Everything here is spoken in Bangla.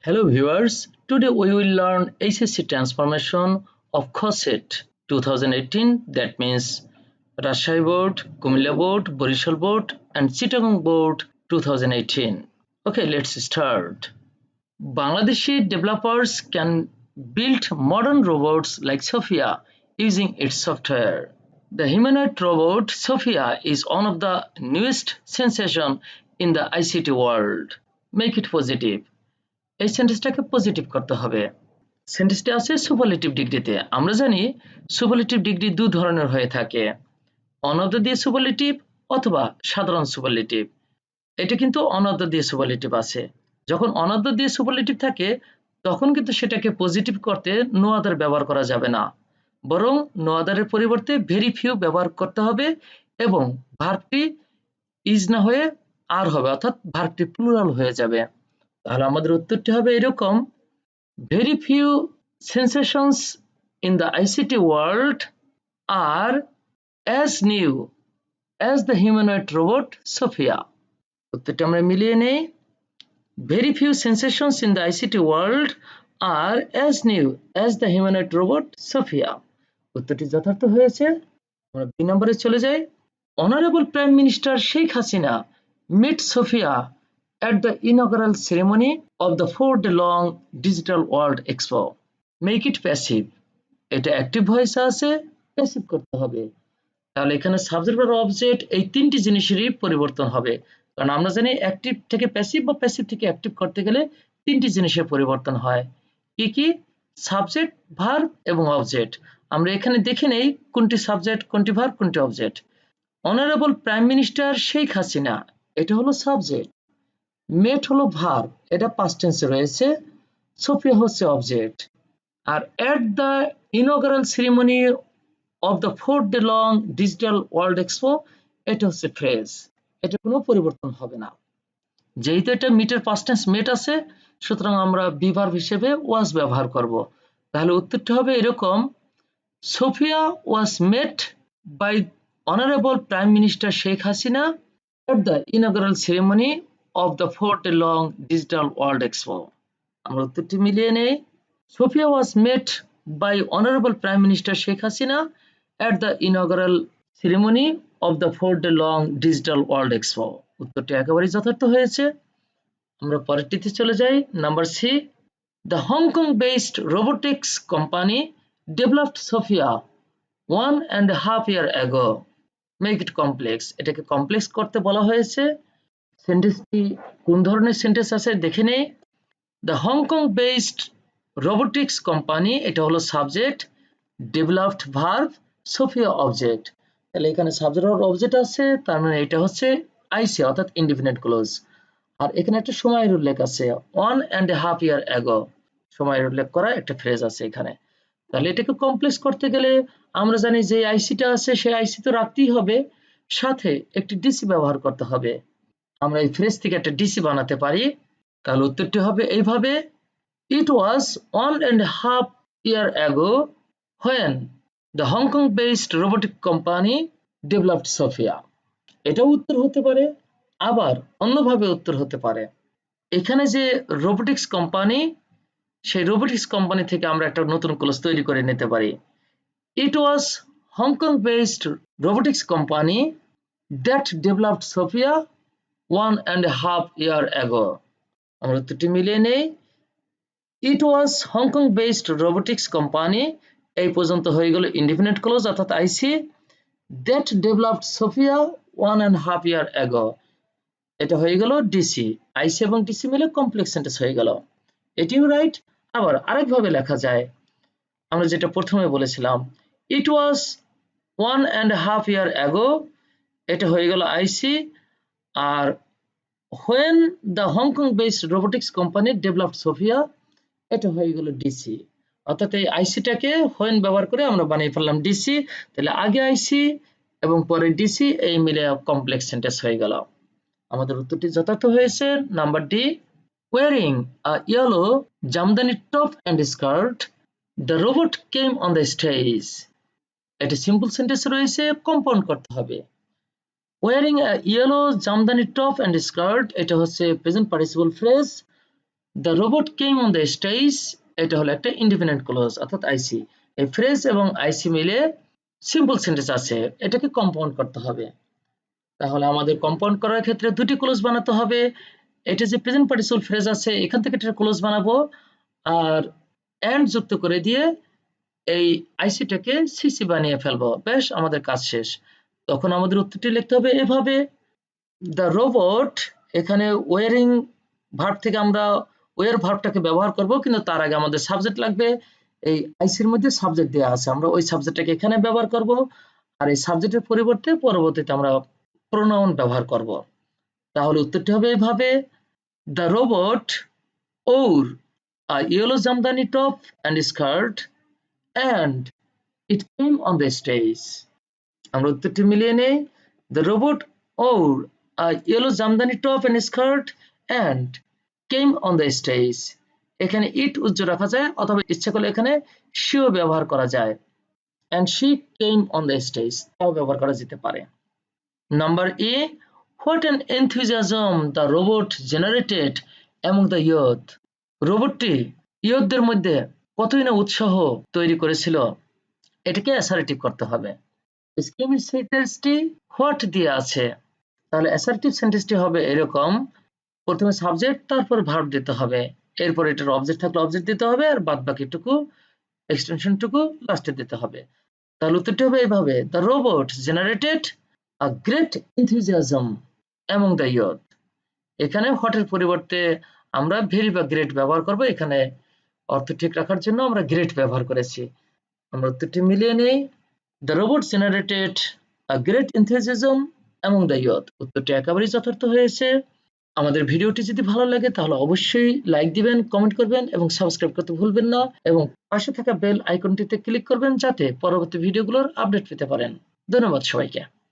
Hello viewers, today we will learn HSC transformation of COSET 2018, that means Rajshahi Board, Kumilla Board, Borishal Board and Chittagong Board 2018. Okay, let's start. Bangladeshi developers can build modern robots like Sophia using its software. The humanoid robot Sophia is one of the newest sensation in the ICT world. Make it positive. এই সেন্টেন্সটাকে পজিটিভ করতে হবে। সেন্টেন্সটি আছে সুপারলেটিভ ডিগ্রিতে। আমরা জানি সুপারলেটিভ ডিগ্রি দুই ধরনের হয়ে থাকে, অনদ্য দিয়ে সুপারলেটিভ অথবা সাধারণ সুপারলেটিভ। এটা কিন্তু অনদ্য দিয়ে সুপারলেটিভ আছে। যখন অনদ্য দিয়ে সুপারলেটিভ থাকে তখন কিন্তু সেটাকে পজিটিভ করতে নো আদার ব্যবহার করা যাবে না, বরং নো আদারের পরিবর্তে ভেরি ফিউ ব্যবহার করতে হবে এবং ভার্বটি ইজ না হয়ে আর হবে, অর্থাৎ ভার্বটি প্লুরাল হয়ে যাবে। তাহলে আমাদের উত্তরটি হবে এরকম: very few sensations in the ICT world are as new as the humanoid robot Sophia. উত্তরটি আমরা মিলিয়ে নেই। very few sensations in the ICT world are as new as the humanoid robot Sophia. উত্তরটি যথার্থ হয়েছে। আমরা বি নম্বরে চলে যাই। Honourable prime minister Sheikh Hasina met Sophia at the inaugural ceremony of the 4-day-long Digital World Expo. Make it passive. এটা অ্যাক্টিভ ভয়েসে আছে, প্যাসিভ করতে হবে। তাহলে এখানে সাবজেক্ট আর অবজেক্ট এই তিনটি জিনিসেরই পরিবর্তন হবে, কারণ আমরা জানি অ্যাক্টিভ থেকে প্যাসিভ বা প্যাসিভ থেকে অ্যাক্টিভ করতে গেলে তিনটি জিনিসের পরিবর্তন হয়। কি কি? সাবজেক্ট, ভার্ব এবং অবজেক্ট। আমরা এখানে দেখে নেই কোনটি সাবজেক্ট, কোনটি ভার্ব, কোনটি object. Honourable prime minister Sheikh Hasina, এটা হলো সাবজেক্ট। মেট হলো ভার্ব, এটা পাস্ট টেন্সে রয়েছে। সোফিয়া হচ্ছে অবজেক্ট। আর at the inaugural ceremony of the 4-day-long digital world expo, এটা হচ্ছে ফ্রেজ। এটা কোনো পরিবর্তন হবে না। যেহেতু এটা মিটের পাস্ট টেন্স মেট আছে, সুতরাং আমরা বি ভার্ব হিসেবে ওয়াজ ব্যবহার করব। তাহলে উত্তরটি হবে এরকম: Sophia was met by honourable prime minister Sheikh Hasina at the inaugural ceremony of the 4-day-long Digital World Expo. আমরা উত্তরটি মিলিয়ে নেই। Sophia was met by Honorable Prime Minister Sheikh Hasina at the inaugural ceremony of the 4-day-long Digital World Expo. উত্তরটি একেবারেই যথার্থ হয়েছে। আমরা পরেরটিতে চলে যাই। Number C, the Hong Kong-based robotics company developed Sophia 1.5 years ago. Make it complex. এটাকে কমপ্লেক্স করতে বলা হয়েছে। সেন্টেন্সটি কোন ধরনের সেন্টেন্স আছে দেখে নেই। The Hong Kong based robotics company, এটা হলো subject, developed verb, Sophia object. তাহলে এখানে সাবজেক্ট আর অবজেক্ট আছে, তার মানে এটা হচ্ছে আইসি অর্থাৎ ইনডিফিনিট ক্লোজ। আর এখানে একটা সময়ের উল্লেখ আছে, 1.5 years ago, সময়ের উল্লেখ করা একটা ফ্রেজ আছে এখানে। তাহলে এটাকে কমপ্লেক্স করতে গেলে আমরা জানি যে আইসিটা আছে সেই আইসি তো রাখতেই হবে, সাথে একটি ডিসি ব্যবহার করতে হবে। আমরা এই ফ্রেজ থেকে একটা ডিসি বানাতে পারি। তাহলে উত্তরটি হবে এইভাবে: ইট ওয়াজ 1.5 years ago when the Hong Kong based robotic company developed Sophia. এটাও উত্তর হতে পারে, আবার অন্যভাবে উত্তর হতে পারে। এখানে যে রোবোটিক্স কোম্পানি, সেই রোবোটিক্স কোম্পানি থেকে আমরা একটা নতুন ক্লোজ তৈরি করে নিতে পারি। It was Hong Kong based robotics company that developed Sophia 1.5 years ago. আমরা উত্তরটি মিলিয়ে নেই। It was Hong Kong based robotics company, এই পর্যন্ত হয়ে গেল ইনডিফিনিট ক্লোজ অর্থাৎ আইসি, that developed Sophia 1.5 years ago, এটা হয়ে গেল ডিসি। আইসি এবং ডিসি মিলে কমপ্লেক্স সেন্টেন্স হয়ে গেল। এটিও রাইট। আবার আরেকভাবে লেখা যায়, আমরা যেটা প্রথমে বলেছিলাম, ইট ওয়াজ 1.5 years ago, এটা হয়ে গেল আইসি। আর when the Hong Kong based robotics company developed Sophia, এটা হয়ে গেল ডিসি। অর্থাৎ এই আইসিটাকে when ব্যবহার করে আমরা বানিয়ে ফেললাম ডিসি। তাহলে আগে আইসি এবং পরে ডিসি, এই মিলে কমপ্লেক্স সেন্টেন্স হয়ে গেল। আমাদের উত্তরটি যথার্থ হয়েছে number D. wearing a yellow Jamdani top and skirt, the robot came on the stage. এটা সিম্পল সেন্টেন্স রয়েছে, কম্পাউন্ড করতে হবে। wearing a yellow Jamdani top and skirt, এটা হচ্ছে present participle phrase. The robot came on the stage, এটা হলো একটা ইন্ডিপেন্ডেন্ট ক্লজ অর্থাৎ আইসি। এই ফ্রেজ এবং আইসি মিলে সিম্পল সেন্টেন্স আছে, এটাকে কম্পাউন্ড করতে হবে। তাহলে আমাদের কম্পাউন্ড করার ক্ষেত্রে দুটি ক্লোজ বানাতে হবে। এটা যে প্রেজেন্ট পার্টিসিপল ফ্রেজ আছে এখান থেকে একটা ক্লোজ বানাবো, আর এন্ড যুক্ত করে দিয়ে এই আইসিটাকে সিসি বানিয়ে ফেলবো, বেশ আমাদের কাজ শেষ। তখন আমাদের উত্তরটি লিখতে হবে এভাবে, দ্য রোবট, এখানে ওয়ারিং ভার্ব থেকে আমরা ওয়ার ভার্বটাকে ব্যবহার করব, কিন্তু তার আগে আমাদের সাবজেক্ট লাগবে। এই আইসির মধ্যে সাবজেক্ট দেওয়া আছে, আমরা ওই সাবজেক্টটাকে এখানে ব্যবহার করব, আর এই সাবজেক্টের পরিবর্তে পরবর্তীতে আমরা প্রোনাউন ব্যবহার করব। তাহলে উত্তরটি হবে এভাবে, the robot or a yellow Jamdani top and skirt and it came on the stage. আমরা উত্তরটি মিলিয়ে নেই, the robot wore a yellow Jamdani top and skirt and came on the stage. এখানে it উজ্জ্ব রাখা যায়, অথবা ইচ্ছা করলে এখানে sheও ব্যবহার করা যায়, and she came on the stage তাও ব্যবহার করা যেতে পারে। Number A, what an enthusiasm the robot generated among the youth. রোবটটি ইয়ুথদের মধ্যে কতই না উৎসাহ তৈরি করেছিল, এটাকে অ্যাসার্টিভ করতে হবে। স্কিমিং সেন্টেন্সটি হোয়াট দিয়ে আছে, তাহলে অ্যাসার্টিভ সেন্টেন্সটি হবে এরকম, প্রথমে সাবজেক্ট তারপর ভার্ব দিতে হবে, এরপর এটার অবজেক্ট থাকলে অবজেক্ট দিতে হবে, আর বাদ বাকিটুকু এক্সটেনশনটুকু লাস্টে দিতে হবে। তাহলে উত্তরটি হবে এইভাবে, the robot generated a great enthusiasm among the youth. এখানে হোয়াটের পরিবর্তে আমরা ভেরি বা গ্রেট ব্যবহার করব, এখানে অর্থ ঠিক রাখার জন্য আমরা গ্রেট ব্যবহার করেছি। আমরা উত্তরটি মিলিয়ে নেই, the robot generated a great enthusiasm among the youth. উত্তরটি একেবারেই যথার্থ হয়েছে। আমাদের ভিডিওটি যদি ভালো লাগে তাহলে অবশ্যই লাইক দিবেন, কমেন্ট করবেন এবং সাবস্ক্রাইব করতে ভুলবেন না, এবং পাশে থাকা বেল আইকনটিতে ক্লিক করবেন যাতে পরবর্তী ভিডিওগুলোর আপডেট পেতে পারেন। ধন্যবাদ সবাইকে।